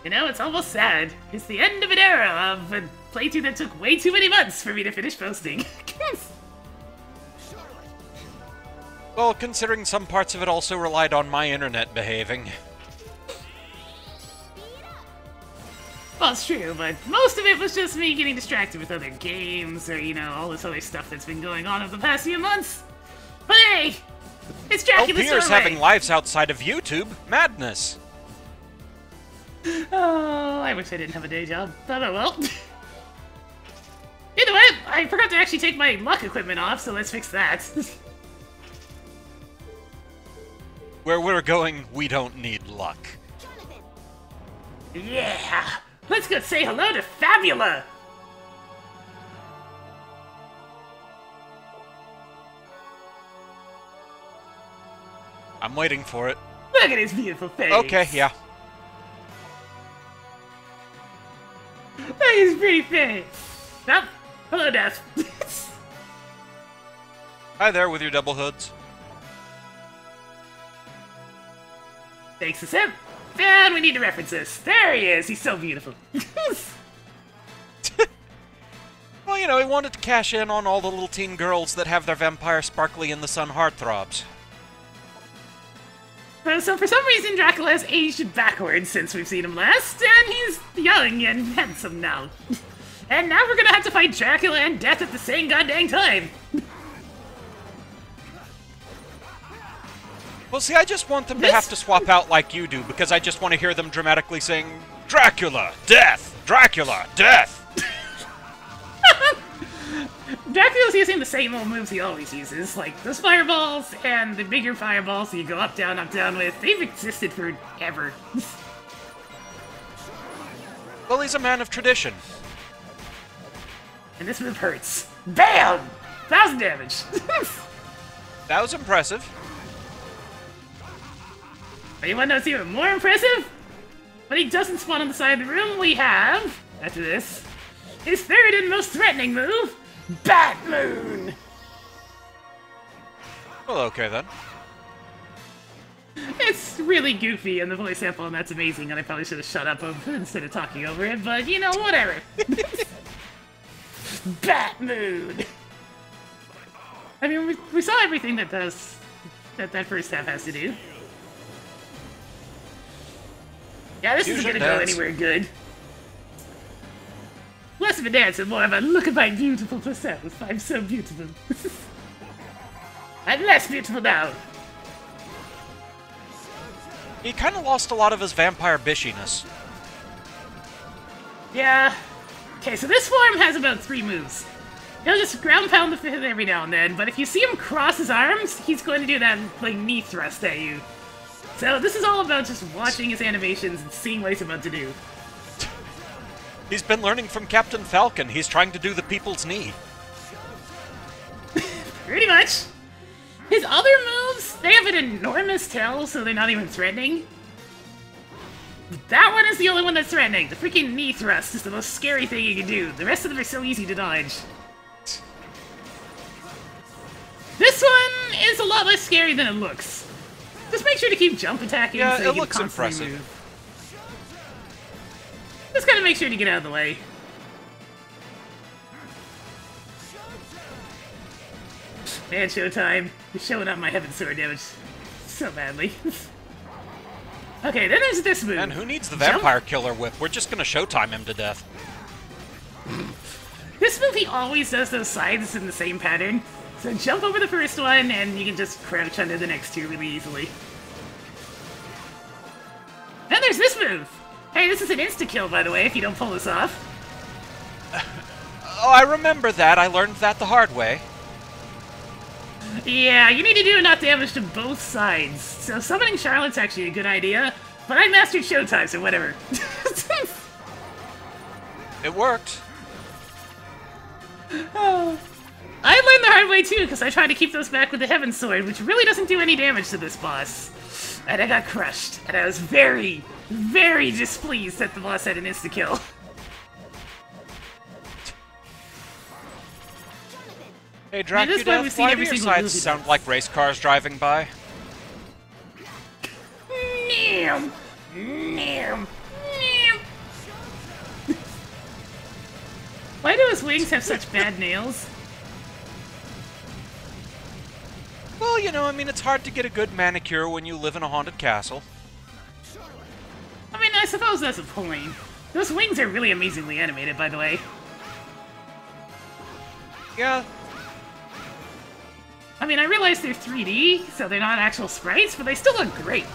You know, it's almost sad. It's the end of an era of a playthrough that took way too many months for me to finish posting. Well, considering some parts of it also relied on my internet behaving. Well, it's true, but most of it was just me getting distracted with other games or, you know, all this other stuff that's been going on over the past few months. But hey, it's Dracula's Peer's having lives outside of YouTube. Madness. Oh, I wish I didn't have a day job. But oh well. Either way, I forgot to actually take my luck equipment off, so let's fix that. Where we're going, we don't need luck. Yeah! Let's go say hello to FABULA! I'm waiting for it. Look at his beautiful face! Okay, yeah. Look at his pretty face! Oh, hello, Death. Hi there with your double hoods. Thanks to Sim. And we need to reference this. There he is. He's so beautiful. Well, you know, he wanted to cash in on all the little teen girls that have their vampire sparkly in the sun heartthrobs. So for some reason, Dracula has aged backwards since we've seen him last, and he's young and handsome now. And now we're gonna have to fight Dracula and Death at the same goddamn time. Well, see, I just want them to have to swap out like you do, because I just want to hear them dramatically sing, Dracula, Death! Dracula, Death! Dracula's using the same old moves he always uses, like those fireballs and the bigger fireballs you go up, down with. They've existed forever. Well, he's a man of tradition. And this move hurts. BAM! 1,000 damage! That was impressive. But you want to know what's even more impressive? When he doesn't spawn on the side of the room, we have, after this, his third and most threatening move, Bat Moon! Well, okay then. It's really goofy in the voice sample, and that's amazing, and I probably should have shut up instead of talking over it, but, you know, whatever. Bat Moon! I mean, we saw everything that that first half has to do. Yeah, this isn't gonna go anywhere good. Less of a dance and more of a look at my beautiful self. I'm so beautiful. I'm less beautiful now. He kind of lost a lot of his vampire bishiness. Yeah. Okay, so this form has about 3 moves. He'll just ground pound the fifth every now and then, but if you see him cross his arms, he's going to do that, like, knee thrust at you. So this is all about just watching his animations and seeing what he's about to do. He's been learning from Captain Falcon. He's trying to do the people's knee. Pretty much. His other moves, they have an enormous tail, so they're not even threatening. That one is the only one that's threatening. The freaking knee thrust is the most scary thing you can do. The rest of them are so easy to dodge. This one is a lot less scary than it looks. Just make sure to keep jump attacking so you it can looks constantly impressive. move. Just gotta make sure to get out of the way. Man, Showtime. You're showing up my Heaven Sword damage so badly. Okay, then there's this move. And who needs the Vampire Killer Whip? We're just gonna Showtime him to death. This move, he always does those sides in the same pattern. So jump over the first one, and you can just crouch under the next 2 really easily. Then there's this move! Hey, this is an insta-kill, by the way, if you don't pull this off. Oh, I remember that. I learned that the hard way. Yeah, you need to do enough damage to both sides. So summoning Charlotte's actually a good idea, but I mastered Showtime, so whatever. It worked. Oh. I learned the hard way too, because I tried to keep those back with the Heaven Sword, which really doesn't do any damage to this boss. And I got crushed, and I was very, very displeased that the boss had an insta-kill. Hey, DracuDeath, why do your sides sound like race cars driving by? Neum! Neum! Neum! Why do his wings have such bad nails? Well, you know, I mean, it's hard to get a good manicure when you live in a haunted castle. I mean, I suppose that's a point. Those wings are really amazingly animated, by the way. Yeah. I mean, I realize they're 3D, so they're not actual sprites, but they still look great.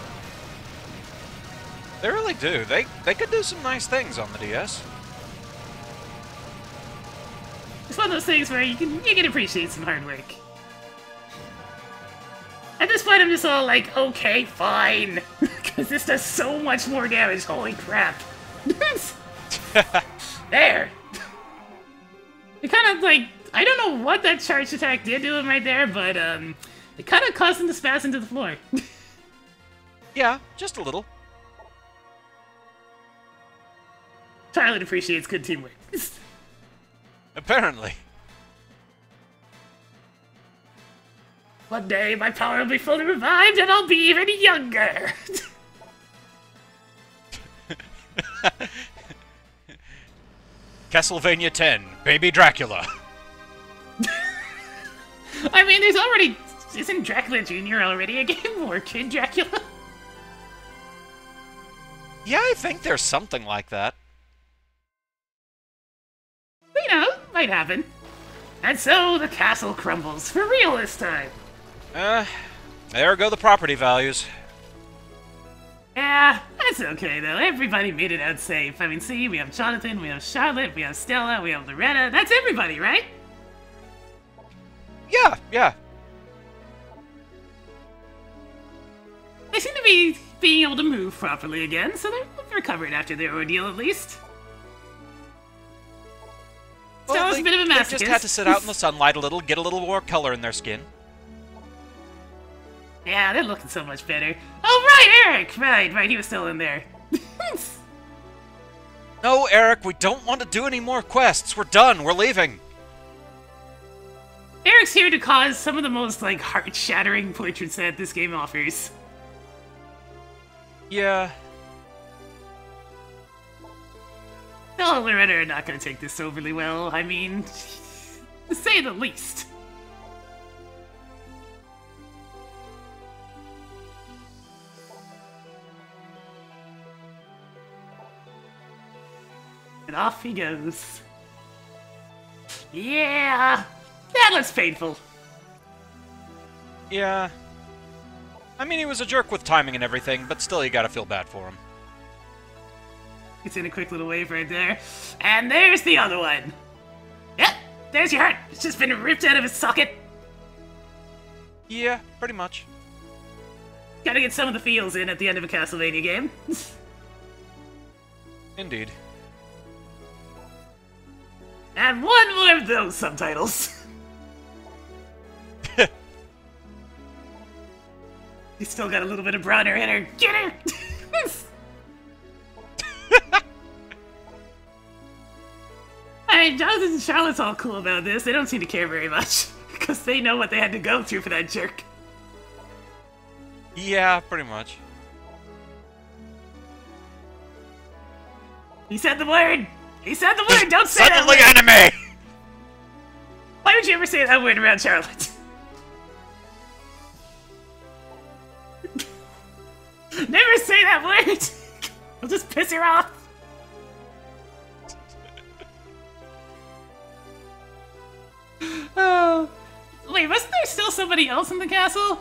They really do. They could do some nice things on the DS. It's one of those things where you can appreciate some hard work. At this point, I'm just all like, okay, fine. Because this does so much more damage, holy crap. There! It kind of, like, I don't know what that charged attack did to him right there, but, it kind of caused him to spaz into the floor. Yeah, just a little. Charlotte appreciates good teamwork. Apparently. One day, my power will be fully revived, and I'll be even younger! Castlevania 10, Baby Dracula. I mean, there's already... Isn't Dracula Jr. already a game? Or Kid Dracula? Yeah, I think there's something like that. You know, might happen. And so, the castle crumbles, for real this time. There go the property values. Yeah, that's okay though. Everybody made it out safe. I mean, see, we have Jonathan, we have Charlotte, we have Stella, we have Loretta. That's everybody, right? Yeah. They seem to be being able to move properly again, so they're recovered after their ordeal at least. Well, Stella's a bit of a masochist. They just had to sit out in the sunlight a little, get a little more color in their skin. Yeah, they're looking so much better. Oh, right, Eric! Right, he was still in there. No, Eric, we don't want to do any more quests. We're done. We're leaving. Eric's here to cause some of the most, like, heart-shattering portraits that this game offers. Yeah. Stella and Loretta are not going to take this overly well. I mean, to say the least. And off he goes. Yeah, that looks painful. Yeah. I mean, he was a jerk with timing and everything, but still you gotta feel bad for him. It's in a quick little wave right there. And there's the other one. Yep, there's your heart. It's just been ripped out of its socket. Yeah, pretty much. Gotta get some of the feels in at the end of a Castlevania game. Indeed. And one more of those subtitles. You still got a little bit of Bronner in her. Get her! I mean, Jonathan and Charlotte's all cool about this. They don't seem to care very much. Because they know what they had to go through for that jerk. Yeah, pretty much. He said the word! He said the word! Don't say Suddenly that word! anime! Why would you ever say that word around Charlotte? Never say that word! I'll just piss her off. Oh. Wait, wasn't there still somebody else in the castle?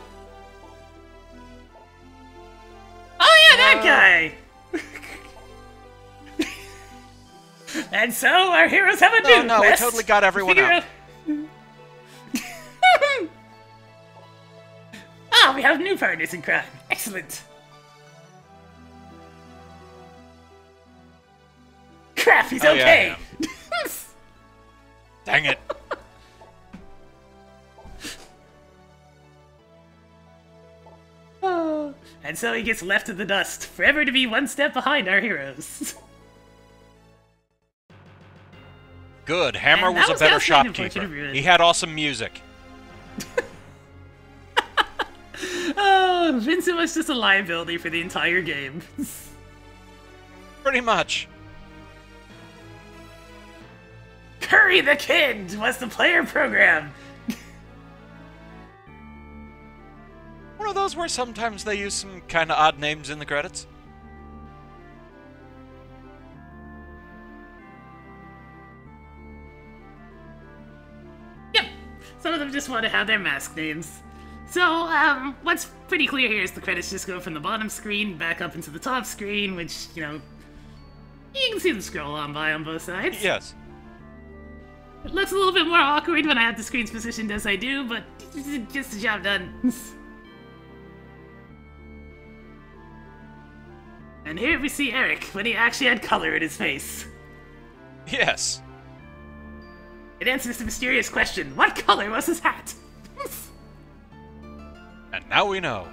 Oh yeah, that guy! And so, our heroes have a new No, quest. we totally got everyone out. Ah, we have new partners in crime. Excellent. Crap, he's okay. Yeah. Dang it. Oh, and so he gets left in the dust, forever to be one step behind our heroes. Good. Hammer And was that a was better Castlevania Fortune shopkeeper. of Ruin. He had awesome music. Oh, Vincent was just a liability for the entire game. Pretty much. Curry the Kid was the player program. One of those where sometimes they use some kind of odd names in the credits. Yep, some of them just want to have their mask names. So, what's pretty clear here is the credits just go from the bottom screen back up into the top screen, which, you know, you can see them scroll on by on both sides. Yes. It looks a little bit more awkward when I have the screens positioned as I do, but just the job done. And here we see Eric, when he actually had color in his face. Yes. It answers the mysterious question, what color was his hat? And now we know.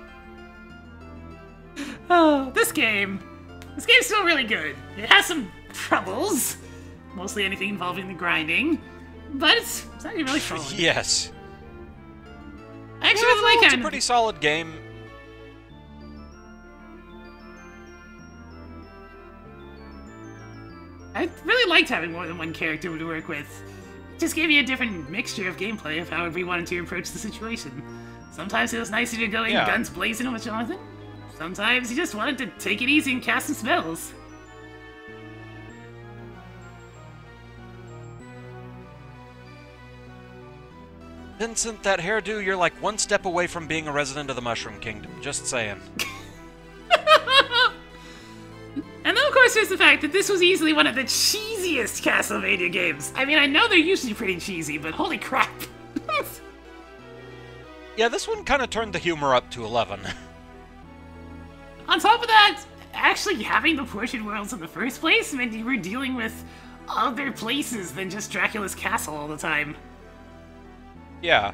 Oh, this game's still really good. It has some troubles, mostly anything involving the grinding, but it's actually really solid. Yes. I actually really like it. It's a pretty solid game. I really liked having more than one character to work with. It just gave me a different mixture of gameplay of however you wanted to approach the situation. Sometimes it was nicer to go in guns blazing with Jonathan. Sometimes you just wanted to take it easy and cast some spells. Vincent, that hairdo, you're like one step away from being a resident of the Mushroom Kingdom. Just saying. And then, of course, there's the fact that this was easily one of the cheesiest Castlevania games. I mean, I know they're usually pretty cheesy, but holy crap. Yeah, this one kind of turned the humor up to 11. On top of that, actually having the portion worlds in the first place meant you were dealing with other places than just Dracula's castle all the time. Yeah.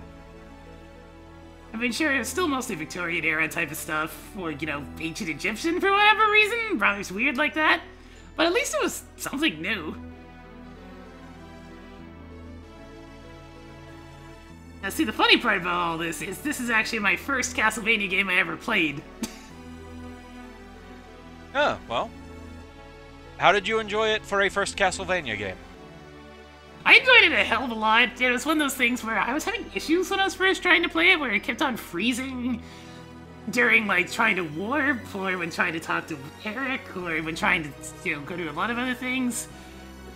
I mean, sure, it was still mostly Victorian era type of stuff, or, you know, ancient Egyptian for whatever reason, probably it's weird like that, but at least it was something new. Now, see, the funny part about all this is actually my first Castlevania game I ever played. Oh, well. How did you enjoy it for a first Castlevania game? I enjoyed it a hell of a lot. It was one of those things where I was having issues when I was first trying to play it, where it kept on freezing during, like, trying to warp, or when trying to talk to Eric, or when trying to, you know, go to a lot of other things.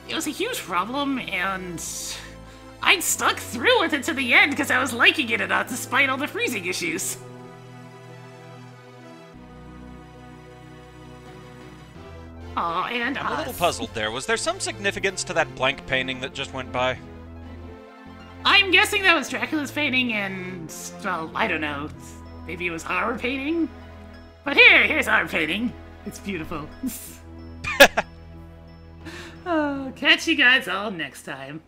It was a huge problem, and I'd stuck through with it to the end because I was liking it enough despite all the freezing issues. Oh, and I'm a little puzzled there. Was there some significance to that blank painting that just went by? I'm guessing that was Dracula's painting and, well, I don't know. Maybe it was our painting? But here's our painting. It's beautiful. Oh, catch you guys all next time.